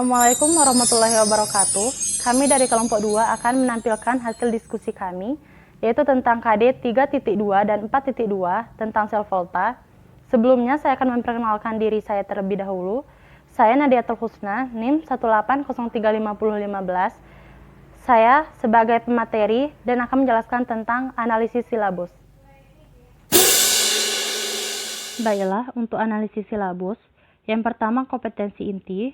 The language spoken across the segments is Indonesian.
Assalamualaikum warahmatullahi wabarakatuh. Kami dari kelompok 2 akan menampilkan hasil diskusi kami, yaitu tentang KD 3.2 dan 4.2 tentang sel volta. Sebelumnya saya akan memperkenalkan diri saya terlebih dahulu. Saya Nadiatul Husna, NIM 1803515. Saya sebagai pemateri dan akan menjelaskan tentang analisis silabus. Baiklah, untuk analisis silabus, yang pertama kompetensi inti.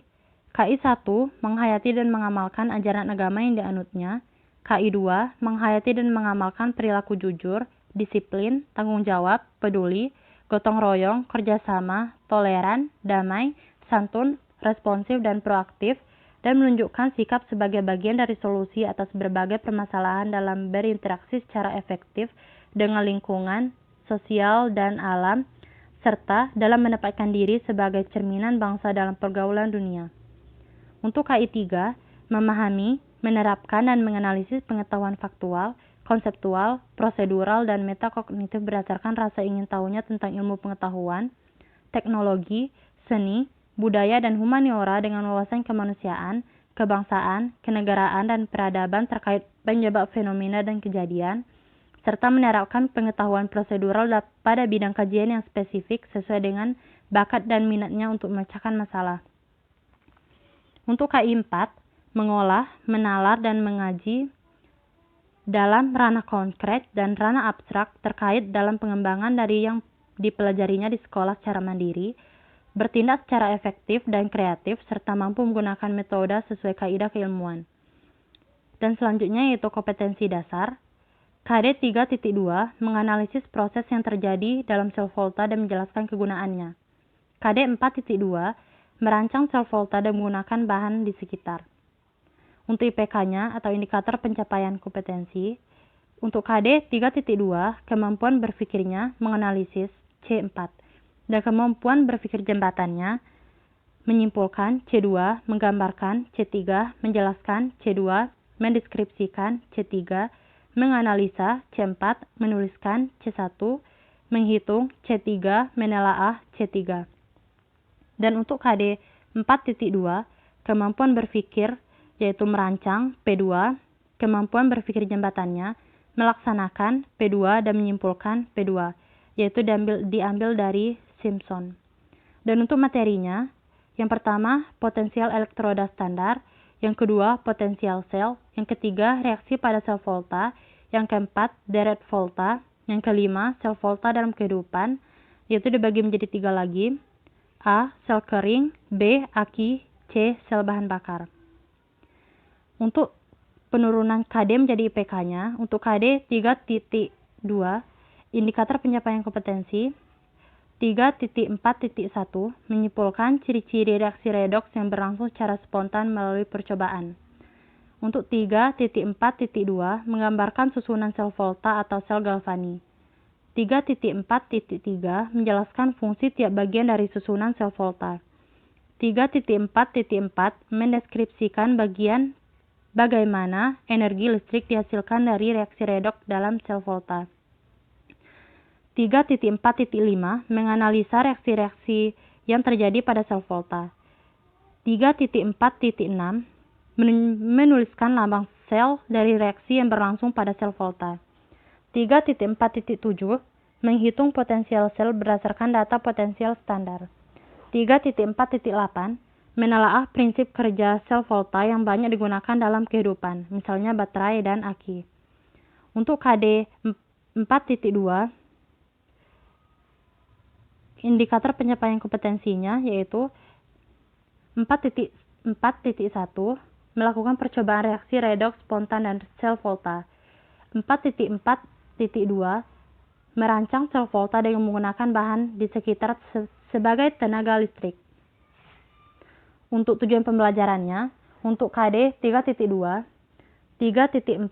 KI 1 menghayati dan mengamalkan ajaran agama yang dianutnya. KI 2 menghayati dan mengamalkan perilaku jujur, disiplin, tanggung jawab, peduli, gotong royong, kerjasama, toleran, damai, santun, responsif dan proaktif, dan menunjukkan sikap sebagai bagian dari solusi atas berbagai permasalahan dalam berinteraksi secara efektif dengan lingkungan, sosial, dan alam, serta dalam menempatkan diri sebagai cerminan bangsa dalam pergaulan dunia. Untuk KI 3, memahami, menerapkan dan menganalisis pengetahuan faktual, konseptual, prosedural, dan metakognitif berdasarkan rasa ingin tahunya tentang ilmu pengetahuan, teknologi, seni, budaya, dan humaniora dengan wawasan kemanusiaan, kebangsaan, kenegaraan, dan peradaban terkait penyebab fenomena dan kejadian, serta menerapkan pengetahuan prosedural pada bidang kajian yang spesifik sesuai dengan bakat dan minatnya untuk memecahkan masalah. Untuk KI 4, mengolah, menalar, dan mengaji dalam ranah konkret dan ranah abstrak terkait dalam pengembangan dari yang dipelajarinya di sekolah secara mandiri, bertindak secara efektif dan kreatif, serta mampu menggunakan metode sesuai kaidah keilmuan. Dan selanjutnya yaitu kompetensi dasar. KD 3.2 menganalisis proses yang terjadi dalam sel volta dan menjelaskan kegunaannya. KD 4.2 merancang sel volta dan menggunakan bahan di sekitar. Untuk IPK-nya atau indikator pencapaian kompetensi, untuk KD 3.2 kemampuan berpikirnya menganalisis C4 dan kemampuan berpikir jembatannya menyimpulkan C2, menggambarkan C3, menjelaskan C2, mendeskripsikan C3, menganalisa C4, menuliskan C1, menghitung C3, menelaah C3. Dan untuk KD 4.2, kemampuan berpikir yaitu merancang P2, kemampuan berpikir jembatannya, melaksanakan P2 dan menyimpulkan P2, yaitu diambil dari Simpson. Dan untuk materinya, yang pertama potensial elektroda standar, yang kedua potensial sel, yang ketiga reaksi pada sel volta, yang keempat deret volta, yang kelima sel volta dalam kehidupan, yaitu dibagi menjadi 3 lagi. A. Sel kering, B. Aki, C. Sel bahan bakar. Untuk penurunan KD menjadi IPK-nya, untuk KD 3.2, indikator pencapaian kompetensi, 3.4.1, menyimpulkan ciri-ciri reaksi redoks yang berlangsung secara spontan melalui percobaan. Untuk 3.4.2, menggambarkan susunan sel volta atau sel galvani. 3.4.3 menjelaskan fungsi tiap bagian dari susunan sel volta. 3.4.4 mendeskripsikan bagaimana energi listrik dihasilkan dari reaksi redoks dalam sel volta. 3.4.5 menganalisa reaksi-reaksi yang terjadi pada sel volta. 3.4.6 menuliskan lambang sel dari reaksi yang berlangsung pada sel volta. 3.4.7 menghitung potensial sel berdasarkan data potensial standar. 3.4.8 menelaah prinsip kerja sel volta yang banyak digunakan dalam kehidupan, misalnya baterai dan aki. Untuk KD 4.2, indikator pencapaian kompetensinya yaitu 4.1 melakukan percobaan reaksi redoks spontan dan sel volta. 4.2 merancang sel volta dengan menggunakan bahan di sekitar sebagai tenaga listrik. Untuk tujuan pembelajarannya, untuk KD 3.2, 3.4.1,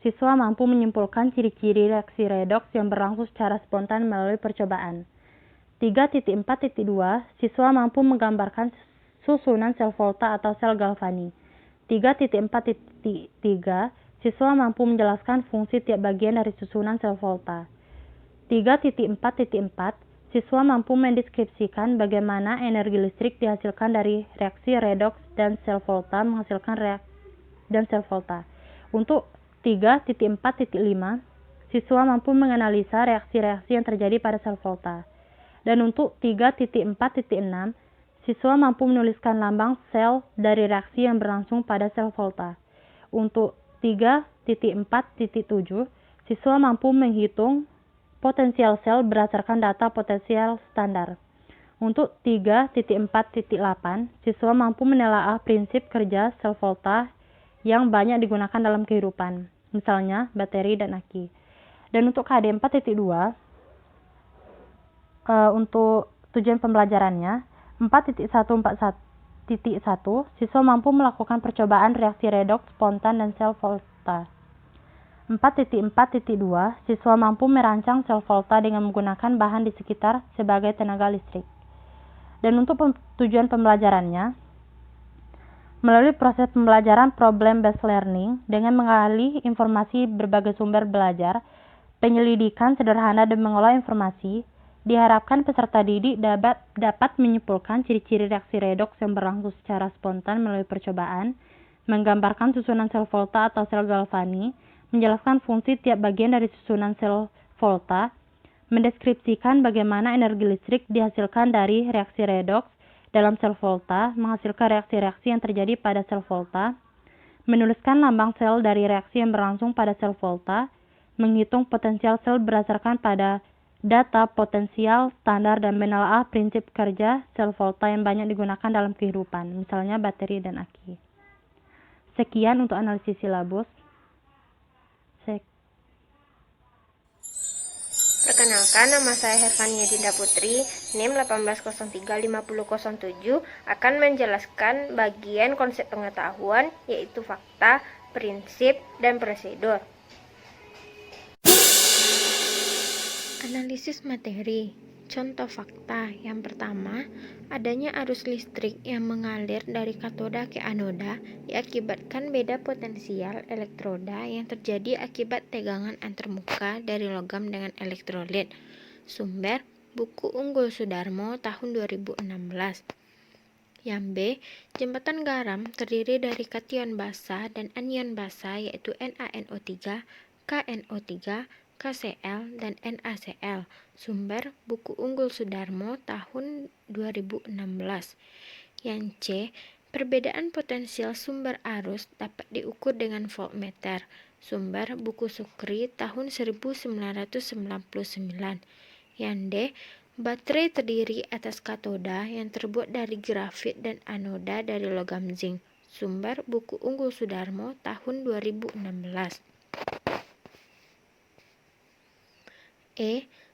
siswa mampu menyimpulkan ciri-ciri reaksi redoks yang berlangsung secara spontan melalui percobaan. 3.4.2, siswa mampu menggambarkan susunan sel volta atau sel galvani. 3.4.3, siswa mampu menjelaskan fungsi tiap bagian dari susunan sel volta. 3.4.4, siswa mampu mendeskripsikan bagaimana energi listrik dihasilkan dari reaksi redoks dan sel volta menghasilkan sel volta. Untuk 3.4.5, siswa mampu menganalisa reaksi-reaksi yang terjadi pada sel volta. Dan untuk 3.4.6, siswa mampu menuliskan lambang sel dari reaksi yang berlangsung pada sel volta. Untuk 3.4.7, siswa mampu menghitung potensial sel berdasarkan data potensial standar. Untuk 3.4.8, siswa mampu menelaah prinsip kerja sel volta yang banyak digunakan dalam kehidupan, misalnya bateri dan aki. Dan untuk KD 4.2, untuk tujuan pembelajarannya, 4.141, siswa mampu melakukan percobaan reaksi redoks spontan dan sel volta. 4.4.2, siswa mampu merancang sel volta dengan menggunakan bahan di sekitar sebagai tenaga listrik. Dan untuk tujuan pembelajarannya, melalui proses pembelajaran problem-based learning dengan mengali informasi berbagai sumber belajar, penyelidikan sederhana dan mengolah informasi, diharapkan peserta didik dapat menyimpulkan ciri-ciri reaksi redoks yang berlangsung secara spontan melalui percobaan, menggambarkan susunan sel volta atau sel galvani, menjelaskan fungsi tiap bagian dari susunan sel volta, mendeskripsikan bagaimana energi listrik dihasilkan dari reaksi redoks dalam sel volta, menghasilkan reaksi-reaksi yang terjadi pada sel volta, menuliskan lambang sel dari reaksi yang berlangsung pada sel volta, menghitung potensial sel berdasarkan pada data potensial standar dan menelaah prinsip kerja sel volta yang banyak digunakan dalam kehidupan, misalnya bateri dan aki. Sekian untuk analisis silabus. Perkenalkan, nama saya Hervania Dinda Putri, NIM 18035007, akan menjelaskan bagian konsep pengetahuan, yaitu fakta, prinsip, dan prosedur. Analisis materi. Contoh fakta. Yang pertama, adanya arus listrik yang mengalir dari katoda ke anoda diakibatkan beda potensial elektroda yang terjadi akibat tegangan antarmuka dari logam dengan elektrolit. Sumber, buku Unggul Sudarmo tahun 2016. Yang B, jembatan garam terdiri dari kation basa dan anion basa yaitu NaNO3, KNO3, KCl, dan NaCl. Sumber, buku Unggul Sudarmo tahun 2016. Yang C, perbedaan potensial sumber arus dapat diukur dengan voltmeter. Sumber, buku Sukri tahun 1999. Yang D, baterai terdiri atas katoda yang terbuat dari grafit dan anoda dari logam zinc. Sumber, buku Unggul Sudarmo tahun 2016.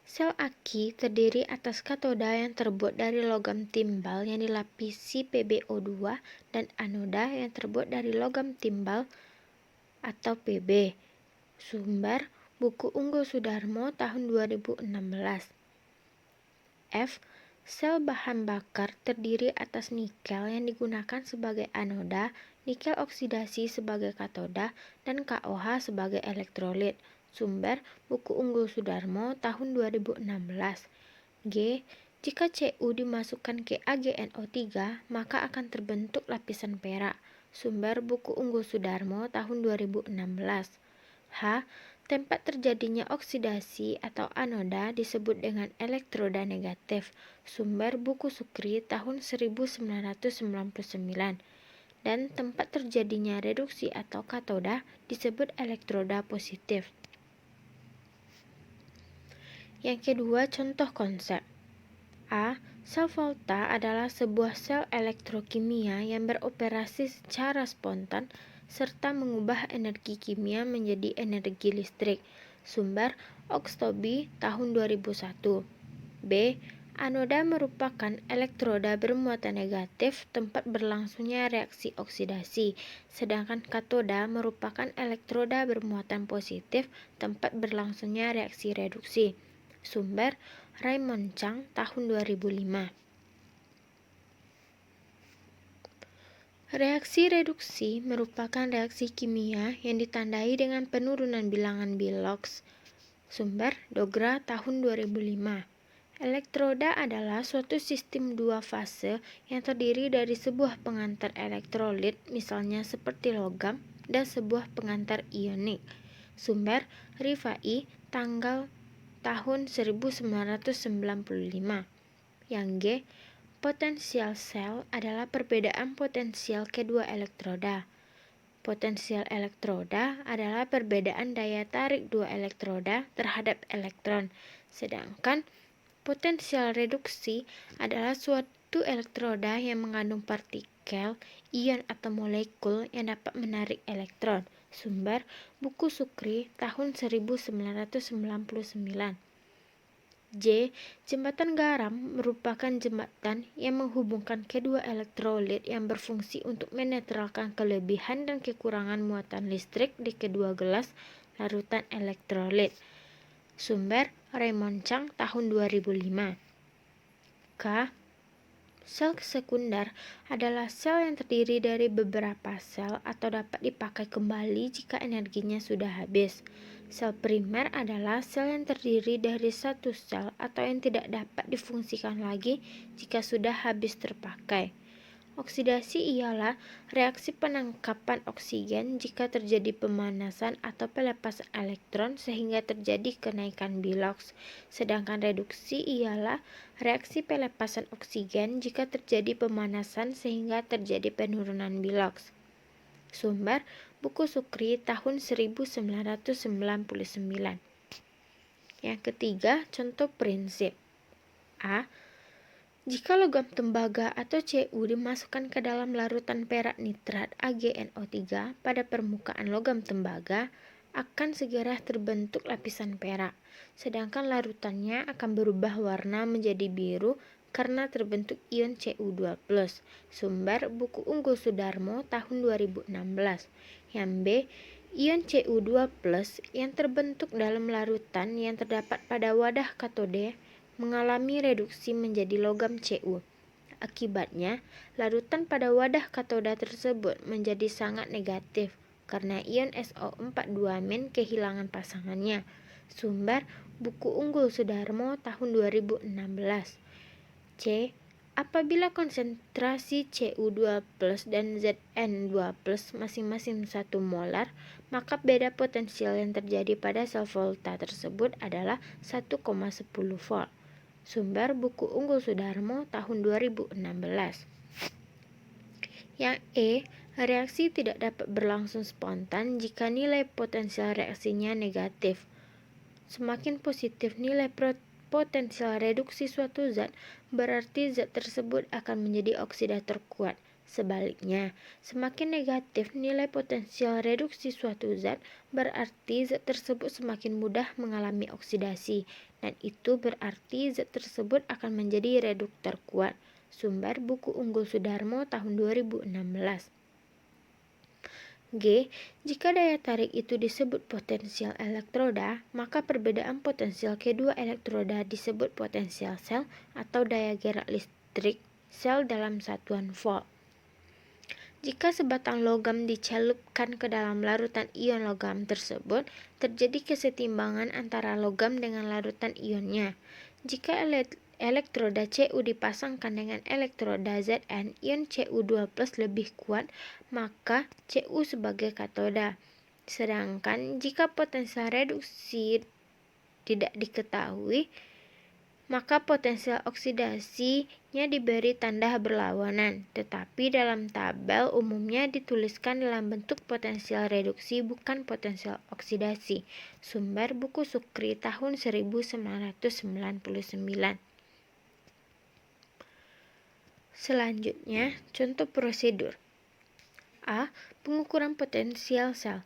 Sel aki terdiri atas katoda yang terbuat dari logam timbal yang dilapisi PbO2 dan anoda yang terbuat dari logam timbal atau Pb. Sumber, buku Unggul Sudarmo tahun 2016. Sel bahan bakar terdiri atas nikel yang digunakan sebagai anoda, nikel oksidasi sebagai katoda, dan KOH sebagai elektrolit. Sumber, buku Unggul Sudarmo tahun 2016. G. Jika Cu dimasukkan ke AgNO3, maka akan terbentuk lapisan perak. Sumber, buku Unggul Sudarmo tahun 2016. H. Tempat terjadinya oksidasi atau anoda disebut dengan elektroda negatif. Sumber, buku Sukri tahun 1999. Dan tempat terjadinya reduksi atau katoda disebut elektroda positif. Yang kedua, contoh konsep. A. Sel volta adalah sebuah sel elektrokimia yang beroperasi secara spontan serta mengubah energi kimia menjadi energi listrik. Sumber, Oxtoby tahun 2001. B. Anoda merupakan elektroda bermuatan negatif tempat berlangsungnya reaksi oksidasi, sedangkan katoda merupakan elektroda bermuatan positif tempat berlangsungnya reaksi reduksi. Sumber, Raymond Chang tahun 2005. Reaksi reduksi merupakan reaksi kimia yang ditandai dengan penurunan bilangan Bilox. Sumber, Dogra tahun 2005. Elektroda adalah suatu sistem dua fase yang terdiri dari sebuah pengantar elektrolit, misalnya seperti logam, dan sebuah pengantar ionik. Sumber Rifai, tanggal tahun 1995. Yang G, potensial sel adalah perbedaan potensial kedua elektroda. Potensial elektroda adalah perbedaan daya tarik dua elektroda terhadap elektron, sedangkan potensial reduksi adalah suatu elektroda yang mengandung partikel, ion atau molekul yang dapat menarik elektron. Sumber buku Sukri tahun 1999. J. Jembatan garam merupakan jembatan yang menghubungkan kedua elektrolit yang berfungsi untuk menetralkan kelebihan dan kekurangan muatan listrik di kedua gelas larutan elektrolit. Sumber Raymond Chang tahun 2005. K. Sel sekunder adalah sel yang terdiri dari beberapa sel atau dapat dipakai kembali jika energinya sudah habis. Sel primer adalah sel yang terdiri dari satu sel atau yang tidak dapat difungsikan lagi jika sudah habis terpakai. Oksidasi ialah reaksi penangkapan oksigen jika terjadi pemanasan atau pelepasan elektron sehingga terjadi kenaikan biloks. Sedangkan reduksi ialah reaksi pelepasan oksigen jika terjadi pemanasan sehingga terjadi penurunan biloks. Sumber buku Sukri tahun 1999. Yang ketiga, contoh prinsip. A. Jika logam tembaga atau Cu dimasukkan ke dalam larutan perak nitrat AgNO3 pada permukaan logam tembaga, akan segera terbentuk lapisan perak, sedangkan larutannya akan berubah warna menjadi biru karena terbentuk ion Cu2+. Sumber buku Unggul Sudarmo tahun 2016. Yang B. Ion Cu2+ yang terbentuk dalam larutan yang terdapat pada wadah katode mengalami reduksi menjadi logam Cu. Akibatnya, larutan pada wadah katoda tersebut menjadi sangat negatif karena ion SO42- kehilangan pasangannya. Sumber buku Unggul Sudarmo tahun 2016. C. Apabila konsentrasi Cu2+ dan Zn2+ masing-masing 1 molar, maka beda potensial yang terjadi pada sel volta tersebut adalah 1,10 volt. Sumber buku Unggul Sudarmo tahun 2016. Yang E. Reaksi tidak dapat berlangsung spontan jika nilai potensial reaksinya negatif. Semakin positif nilai potensial reduksi suatu zat, berarti zat tersebut akan menjadi oksidator kuat. Sebaliknya, semakin negatif nilai potensial reduksi suatu zat, berarti zat tersebut semakin mudah mengalami oksidasi, dan itu berarti zat tersebut akan menjadi reduktor kuat. Sumber buku Unggul Sudarmo tahun 2016. G. Jika daya tarik itu disebut potensial elektroda, maka perbedaan potensial kedua elektroda disebut potensial sel atau daya gerak listrik sel dalam satuan volt. Jika sebatang logam dicelupkan ke dalam larutan ion logam tersebut, terjadi kesetimbangan antara logam dengan larutan ionnya. Jika elektroda Cu dipasangkan dengan elektroda Zn, ion Cu2+ lebih kuat, maka Cu sebagai katoda. Sedangkan jika potensial reduksi tidak diketahui, maka potensial oksidasinya diberi tanda berlawanan, tetapi dalam tabel umumnya dituliskan dalam bentuk potensial reduksi bukan potensial oksidasi. Sumber buku Sukri tahun 1999. Selanjutnya, contoh prosedur. A. Pengukuran potensial sel.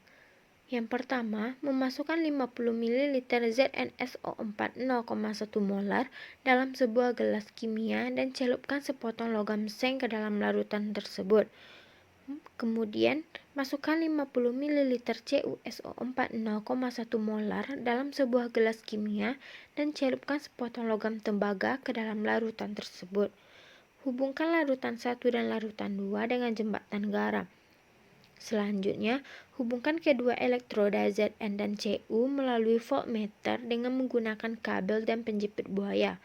Yang pertama, memasukkan 50 ml ZnSO4 0,1 molar dalam sebuah gelas kimia dan celupkan sepotong logam seng ke dalam larutan tersebut. Kemudian, masukkan 50 ml CuSO4 0,1 molar dalam sebuah gelas kimia dan celupkan sepotong logam tembaga ke dalam larutan tersebut. Hubungkan larutan 1 dan larutan 2 dengan jembatan garam. Selanjutnya, hubungkan kedua elektroda Zn dan Cu melalui voltmeter dengan menggunakan kabel dan penjepit buaya.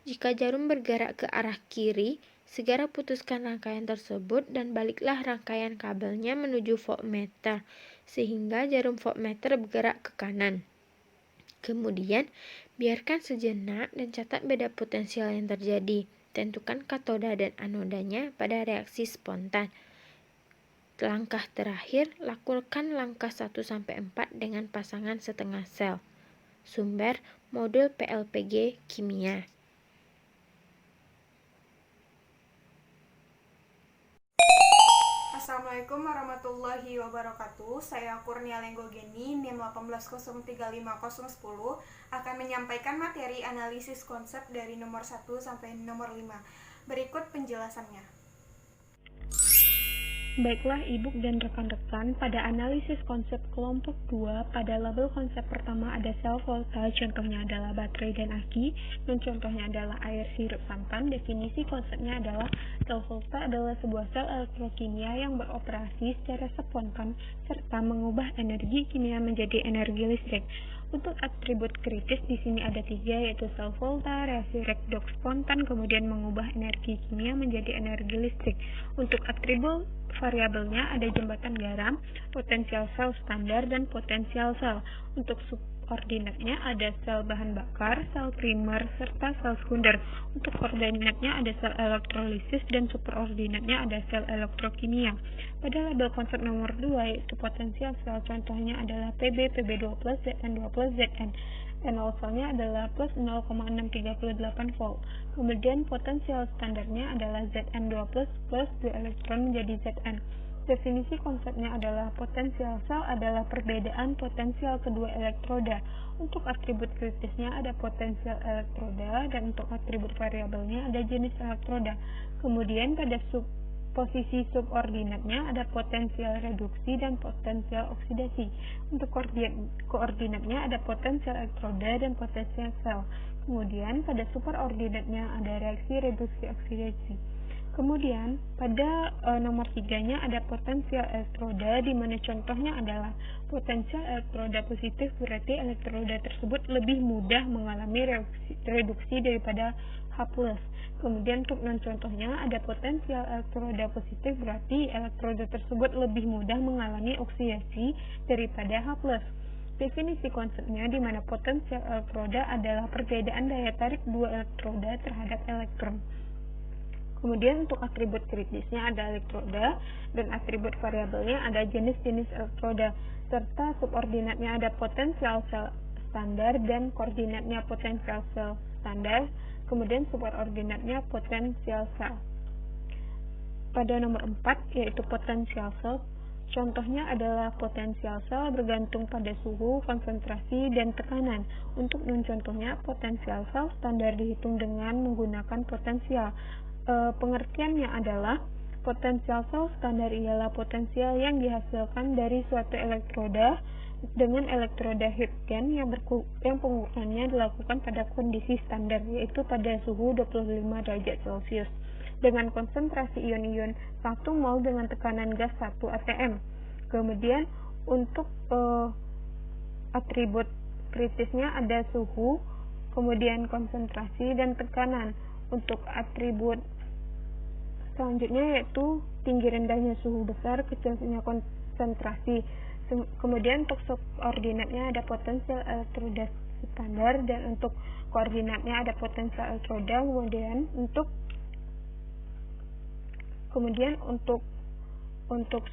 Jika jarum bergerak ke arah kiri, segera putuskan rangkaian tersebut dan baliklah rangkaian kabelnya menuju voltmeter, sehingga jarum voltmeter bergerak ke kanan. Kemudian, biarkan sejenak dan catat beda potensial yang terjadi. Tentukan katoda dan anodanya pada reaksi spontan. Langkah terakhir, lakukan langkah 1-4 dengan pasangan setengah sel. Sumber modul PLPG Kimia. Assalamualaikum warahmatullahi wabarakatuh. Saya Kurnia Lenggogeni, NIM 180350010 akan menyampaikan materi analisis konsep dari nomor 1 sampai nomor 5. Berikut penjelasannya. Baiklah Ibu dan rekan-rekan, pada analisis konsep kelompok 2, pada label konsep pertama ada sel volta, contohnya adalah baterai dan aki, dan contohnya adalah air sirup santan. Definisi konsepnya adalah sel volta adalah sebuah sel elektrokimia yang beroperasi secara spontan serta mengubah energi kimia menjadi energi listrik. Untuk atribut kritis di sini ada 3, yaitu sel volta, reaksi redoks spontan, kemudian mengubah energi kimia menjadi energi listrik. Untuk atribut variabelnya ada jembatan garam, potensial sel standar, dan potensial sel. Untuk subordinatnya ada sel bahan bakar, sel primer, serta sel sekunder. Untuk koordinatnya ada sel elektrolisis dan superordinatnya ada sel elektrokimia. Pada label konsep nomor 2 yaitu potensial sel, contohnya adalah Pb, Pb2+, Zn2+, Zn. Nol selnya adalah plus 0,638 volt. Kemudian potensial standarnya adalah Zn2 plus 2 elektron menjadi Zn. Definisi konsepnya adalah potensial sel adalah perbedaan potensial kedua elektroda. Untuk atribut kritisnya ada potensial elektroda dan untuk atribut variabelnya ada jenis elektroda. Kemudian pada posisi subordinatnya ada potensial reduksi dan potensial oksidasi. Untuk koordinatnya ada potensial elektroda dan potensial sel. Kemudian pada superordinatnya ada reaksi reduksi oksidasi. Kemudian pada nomor 3-nya ada potensial elektroda, di mana contohnya adalah potensial elektroda positif, berarti elektroda tersebut lebih mudah mengalami reduksi daripada H+. Kemudian untuk non-contohnya ada potensial elektroda positif, berarti elektroda tersebut lebih mudah mengalami oksidasi daripada H+. Definisi konsepnya di mana potensial elektroda adalah perbedaan daya tarik dua elektroda terhadap elektron. Kemudian untuk atribut kritisnya ada elektroda dan atribut variabelnya ada jenis-jenis elektroda, serta subordinatnya ada potensial sel standar dan koordinatnya potensial sel standar, kemudian superordinatnya potensial sel. Pada nomor 4 yaitu potensial sel, contohnya adalah potensial sel bergantung pada suhu, konsentrasi, dan tekanan. Untuk non-contohnya, potensial sel standar dihitung dengan menggunakan potensial. Pengertiannya adalah potensial sel standar ialah potensial yang dihasilkan dari suatu elektroda dengan elektroda Huygens yang pengukurannya dilakukan pada kondisi standar, yaitu pada suhu 25 derajat Celcius dengan konsentrasi ion-ion 1 mol dengan tekanan gas 1 atm. Kemudian untuk atribut kritisnya ada suhu, kemudian konsentrasi dan tekanan. Untuk atribut selanjutnya yaitu tinggi rendahnya suhu besar, kecilnya konsentrasi. Kemudian untuk subordinatnya ada potensial elektroda standar dan untuk koordinatnya ada potensial elektroda. Kemudian untuk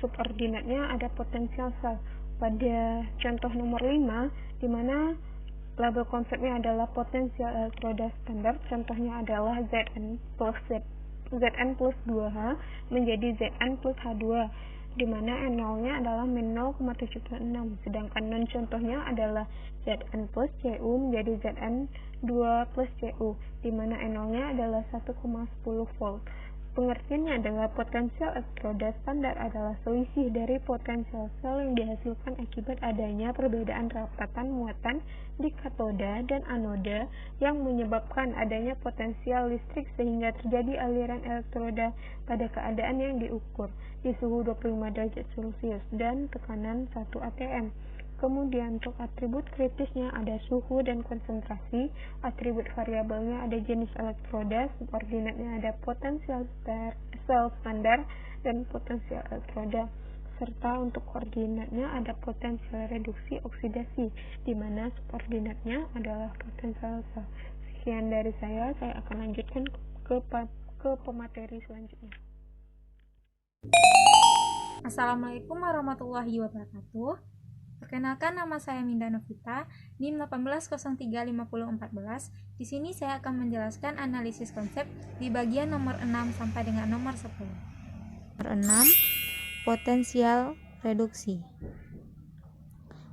subordinatnya ada potensial sel. Pada contoh nomor 5 di mana label konsepnya adalah potensial elektroda standar, contohnya adalah Zn plus 2H menjadi Zn plus H2, di mana N0-nya adalah min 0,76, sedangkan non-contohnya adalah Zn plus Cu menjadi Zn2 plus Cu, di mana N0-nya adalah 1,10 volt. Pengertiannya adalah potensial elektroda standar adalah selisih dari potensial sel yang dihasilkan akibat adanya perbedaan rapatan muatan di katoda dan anoda yang menyebabkan adanya potensial listrik sehingga terjadi aliran elektroda pada keadaan yang diukur di suhu 25 derajat Celcius dan tekanan 1 atm. Kemudian untuk atribut kritisnya ada suhu dan konsentrasi, atribut variabelnya ada jenis elektroda, subordinatnya ada potensial sel standar dan potensial elektroda, serta untuk koordinatnya ada potensial reduksi oksidasi, di mana subordinatnya adalah potensial sel. Sekian dari saya akan lanjutkan ke pemateri selanjutnya. Assalamualaikum warahmatullahi wabarakatuh. Perkenalkan, nama saya Minda Novita, NIM 18035014. Di sini saya akan menjelaskan analisis konsep di bagian nomor 6 sampai dengan nomor 10. Nomor 6, potensial reduksi.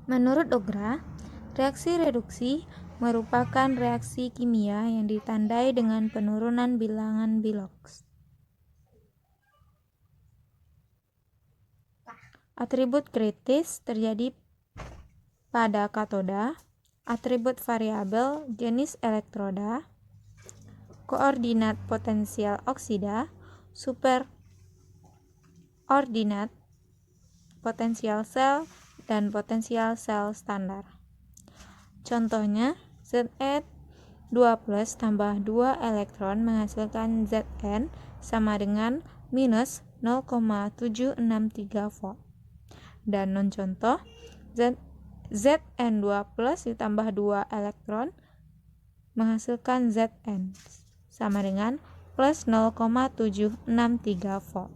Menurut Dogra, reaksi reduksi merupakan reaksi kimia yang ditandai dengan penurunan bilangan Bilox. Atribut kritis terjadi pada katoda, atribut variabel jenis elektroda, koordinat potensial oksida, superordinat potensial sel, dan potensial sel standar. Contohnya, Ze2+ tambah 2 elektron menghasilkan Zn sama dengan minus 0,763 volt. Dan non-contoh, Zn2+ ditambah 2 elektron menghasilkan Zn sama dengan plus 0,763 volt.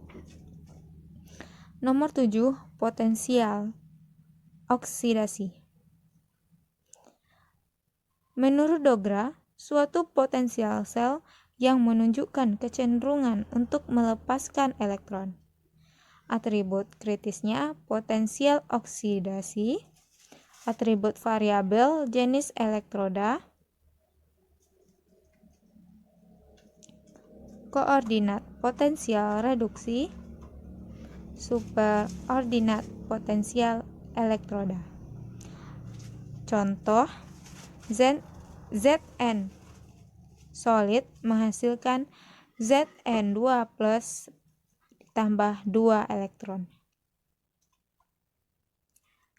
Nomor 7, potensial oksidasi. Menurut Dogra, suatu potensial sel yang menunjukkan kecenderungan untuk melepaskan elektron. Atribut kritisnya potensial oksidasi, atribut variabel jenis elektroda, koordinat potensial reduksi, superordinat potensial elektroda. Contoh, Zn solid menghasilkan Zn2+ ditambah 2 elektron.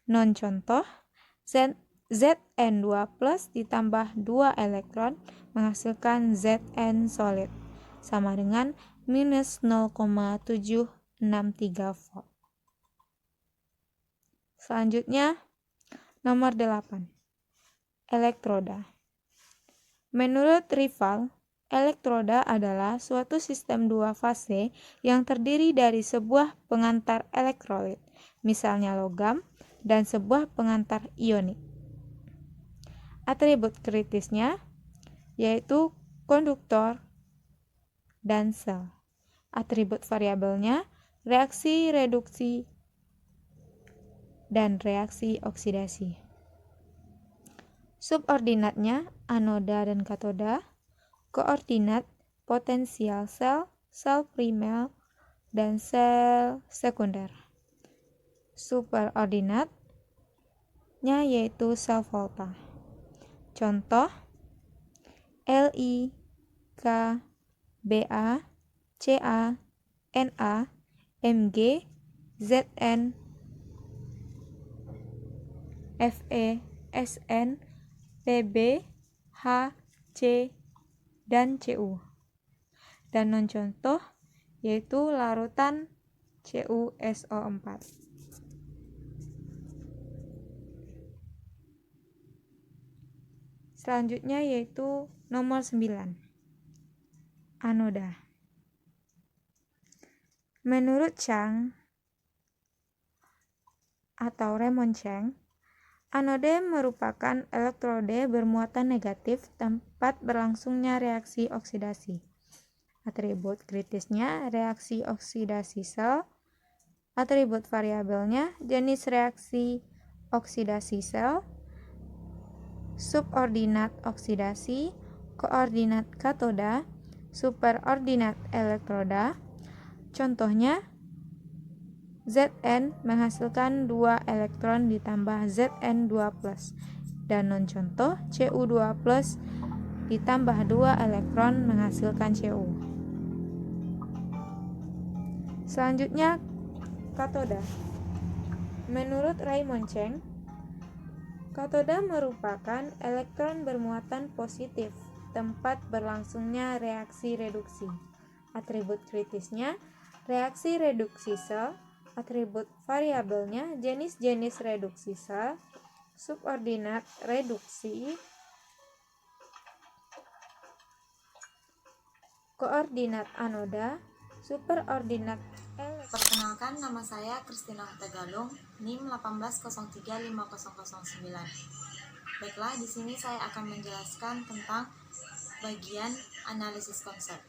Non-contoh, Zn2+ ditambah 2 elektron menghasilkan Zn solid sama dengan minus 0,763 volt. Selanjutnya, nomor 8. Elektroda. Menurut Rival, elektroda adalah suatu sistem dua fase yang terdiri dari sebuah pengantar elektrolit, misalnya logam, dan sebuah pengantar ionik. Atribut kritisnya yaitu konduktor dan sel. Atribut variabelnya reaksi reduksi dan reaksi oksidasi. Subordinatnya anoda dan katoda. Koordinat potensial sel, sel primer, dan sel sekunder. Superordinatnya yaitu sel volta. Contoh, Li, K, Ba, Ca, Na, Mg, Zn, Fe, Sn, Pb, H, C, dan Cu. Dan non-contoh yaitu larutan CuSO4. Selanjutnya yaitu nomor 9. Anoda. Menurut Chang atau Raymond Chang, anode merupakan elektrode bermuatan negatif tempat berlangsungnya reaksi oksidasi. Atribut kritisnya reaksi oksidasi sel. Atribut variabelnya jenis reaksi oksidasi sel. Subordinat oksidasi, koordinat katoda, superordinat elektroda. Contohnya, Zn menghasilkan 2 elektron ditambah Zn2+, dan non-contoh Cu2+ ditambah 2 elektron menghasilkan Cu. Selanjutnya, katoda. Menurut Raymond Cheng, katoda merupakan elektron bermuatan positif, tempat berlangsungnya reaksi reduksi. Atribut kritisnya, reaksi reduksi sel. Atribut variabelnya, jenis-jenis reduksi sel, subordinat reduksi, koordinat anoda, superordinat elektron. Perkenalkan, nama saya Kristina Hutagalung, NIM 180350009. Baiklah, di sini saya akan menjelaskan tentang bagian analisis konsep.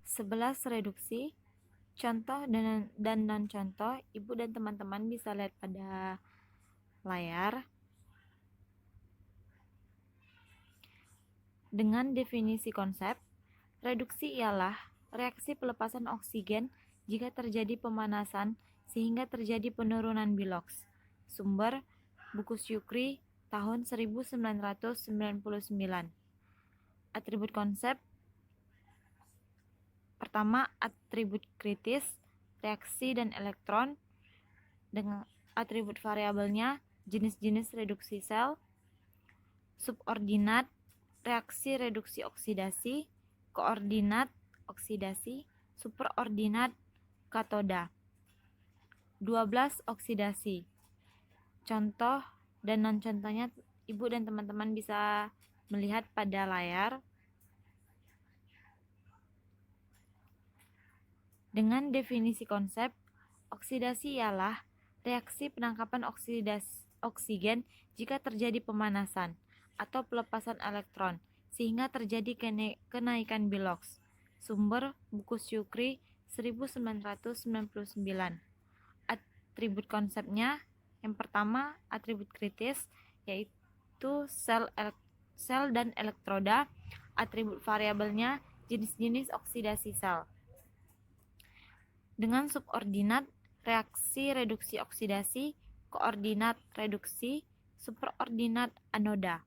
11 reduksi, contoh dan non-contoh. Ibu dan teman-teman bisa lihat pada layar. Dengan definisi konsep, reduksi ialah reaksi pelepasan oksigen jika terjadi pemanasan sehingga terjadi penurunan biloks. Sumber buku Syukri tahun 1999. Atribut konsep. Pertama, atribut kritis, reaksi dan elektron. Dengan atribut variabelnya, jenis-jenis reduksi sel, subordinat, reaksi reduksi oksidasi, koordinat oksidasi, superordinat katoda. 12 oksidasi. Contoh dan non-contohnya Ibu dan teman-teman bisa melihat pada layar. Dengan definisi konsep, oksidasi ialah reaksi penangkapan oksigen jika terjadi pemanasan atau pelepasan elektron sehingga terjadi kenaikan biloks. Sumber buku Syukri 1999. Atribut konsepnya, yang pertama atribut kritis, yaitu sel dan elektroda. Atribut variabelnya, jenis-jenis oksidasi sel. Dengan subordinat, reaksi reduksi oksidasi, koordinat reduksi, superordinat anoda.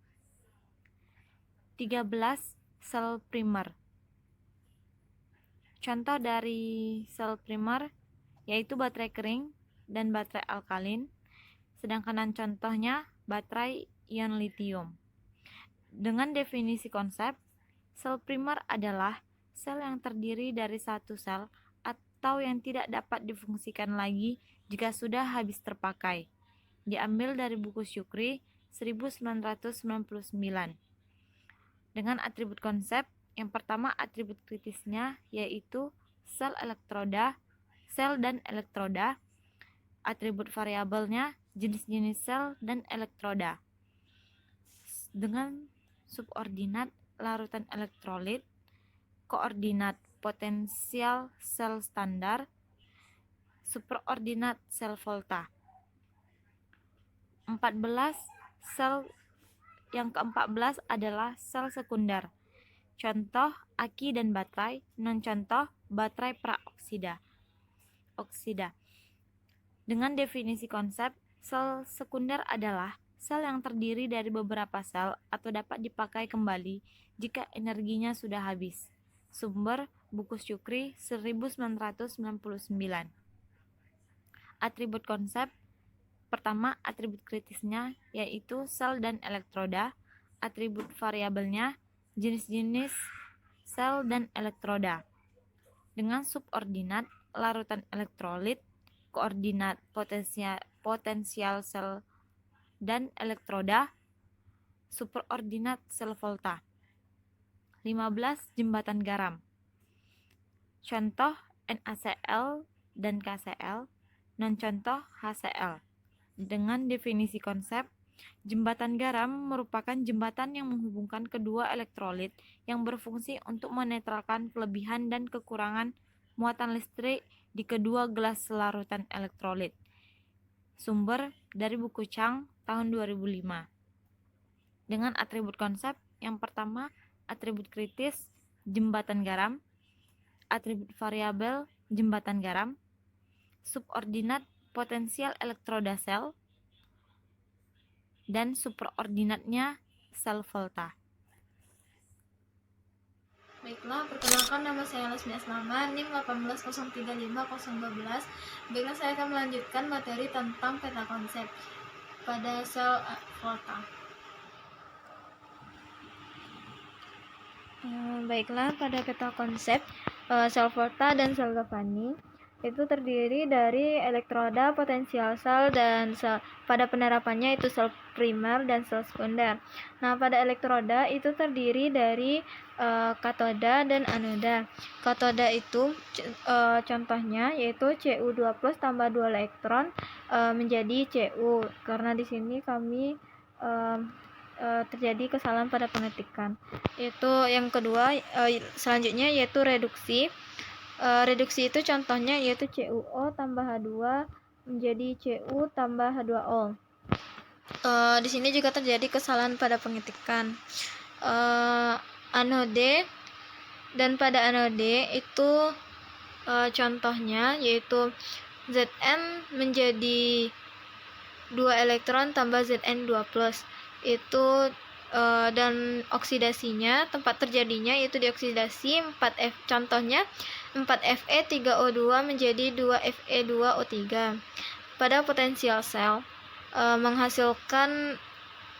13 sel primer. Contoh dari sel primer yaitu baterai kering dan baterai alkalin, sedangkan contohnya baterai ion litium. Dengan definisi konsep, sel primer adalah sel yang terdiri dari satu sel atau yang tidak dapat difungsikan lagi jika sudah habis terpakai. Diambil dari buku Syukri 1999. Dengan atribut konsep, yang pertama atribut kritisnya yaitu sel dan elektroda. Atribut variabelnya, jenis-jenis sel dan elektroda. Dengan subordinat, larutan elektrolit, koordinat potensial sel standar, superordinat sel volta. 14 sel. Yang ke-14 adalah sel sekunder. Contoh aki dan baterai, non-contoh baterai praoksida. Dengan definisi konsep, sel sekunder adalah sel yang terdiri dari beberapa sel atau dapat dipakai kembali jika energinya sudah habis. Sumber buku Syukri 1999. Atribut konsep. Pertama, atribut kritisnya yaitu sel dan elektroda. Atribut variabelnya, jenis-jenis sel dan elektroda. Dengan subordinat, larutan elektrolit, koordinat potensial sel dan elektroda, superordinat sel volta. 15 jembatan garam. Contoh NaCl dan KCl, non-contoh HCl. Dengan definisi konsep, jembatan garam merupakan jembatan yang menghubungkan kedua elektrolit yang berfungsi untuk menetralkan kelebihan dan kekurangan muatan listrik di kedua gelas larutan elektrolit. Sumber dari buku Chang tahun 2005. Dengan atribut konsep, yang pertama atribut kritis jembatan garam, atribut variabel jembatan garam, subordinat potensial elektroda sel, dan superordinatnya sel volta. Baiklah, perkenalkan nama saya Lasmi Aslama, NIM 180350012. Baiklah, saya akan melanjutkan materi tentang peta konsep pada sel volta. Baiklah, pada peta konsep sel volta dan sel Galvani itu terdiri dari elektroda, potensial sel, dan sel. Pada penerapannya itu sel primer dan sel sekunder. Nah, pada elektroda itu terdiri dari katoda dan anoda. Katoda itu contohnya yaitu Cu2+ tambah 2 elektron menjadi Cu. Karena di sini kami terjadi kesalahan pada pengetikan. Itu yang kedua, selanjutnya yaitu reduksi. Reduksi itu contohnya yaitu CuO tambah H2 menjadi Cu tambah H2O. Di sini juga terjadi kesalahan pada pengetikan. Anode, dan pada anode itu contohnya yaitu Zn menjadi 2 elektron tambah Zn2+. Itu dan oksidasinya, tempat terjadinya yaitu dioksidasi 4F, contohnya 4Fe3O2 menjadi 2Fe2O3. Pada potensial sel menghasilkan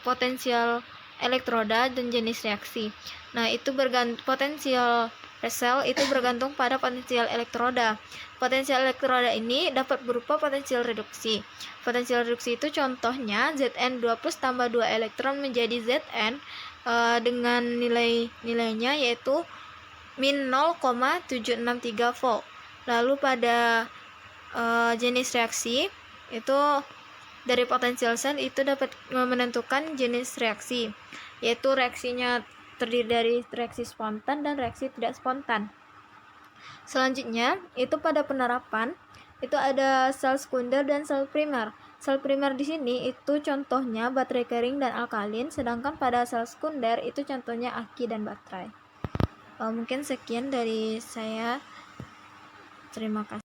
potensial elektroda dan jenis reaksi. Nah, itu potensial sel itu bergantung pada potensial elektroda. Potensial elektroda ini dapat berupa potensial reduksi. Potensial reduksi itu contohnya Zn2+ tambah 2 elektron menjadi Zn dengan nilainya yaitu min 0,763 volt. Lalu pada jenis reaksi itu dari potensial sel itu dapat menentukan jenis reaksi, yaitu reaksinya terdiri dari reaksi spontan dan reaksi tidak spontan. Selanjutnya itu pada penerapan itu ada sel sekunder dan sel primer. Sel primer di sini itu contohnya baterai kering dan alkalin, sedangkan pada sel sekunder itu contohnya aki dan baterai. Mungkin sekian dari saya. Terima kasih.